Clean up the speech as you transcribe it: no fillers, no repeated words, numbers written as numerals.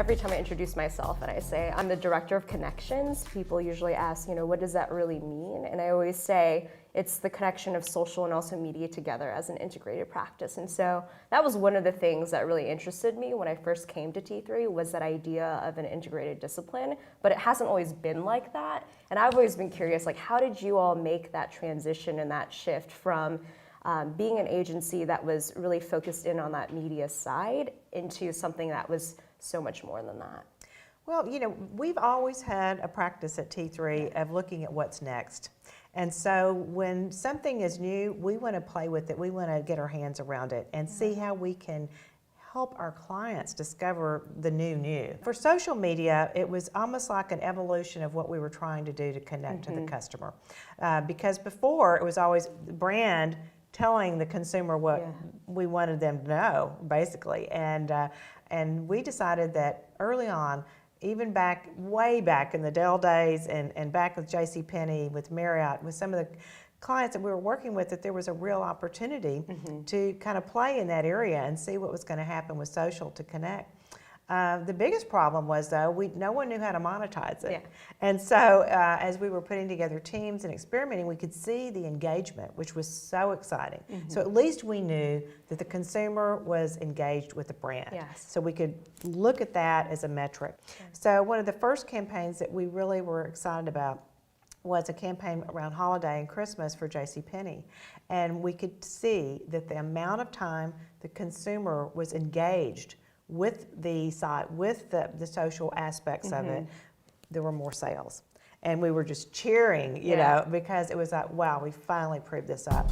Every time I introduce myself and I say I'm the director of connections, people usually ask, what does that really mean? And I always say it's the connection of social and also media together as an integrated practice. And so that was one of the things that really interested me when I first came to T3, was that idea of an integrated discipline, but it hasn't always been like that. And I've always been curious, like, how did you all make that transition and that shift from being an agency that was really focused in on that media side into something that was so much more than that? Well, we've always had a practice at T3 of looking at what's next. And so when something is new, we want to play with it. We want to get our hands around it and see how we can help our clients discover the new. For social media, it was almost like an evolution of what we were trying to do to connect to the customer. Because before, it was always the brand telling the consumer what we wanted them to know, basically. And we decided that early on, even way back in the Dell days and back with JCPenney, with Marriott, with some of the clients that we were working with, that there was a real opportunity to kind of play in that area and see what was going to happen with social to connect. The biggest problem was, though, no one knew how to monetize it. And so as we were putting together teams and experimenting, we could see the engagement, which was so exciting. So at least we knew that the consumer was engaged with the brand. So we could look at that as a metric. So one of the first campaigns that we really were excited about was a campaign around holiday and Christmas for JCPenney. And we could see that the amount of time the consumer was engaged with the site, with the social aspects of it, there were more sales. And we were just cheering, because it was like, wow, we finally proved this up.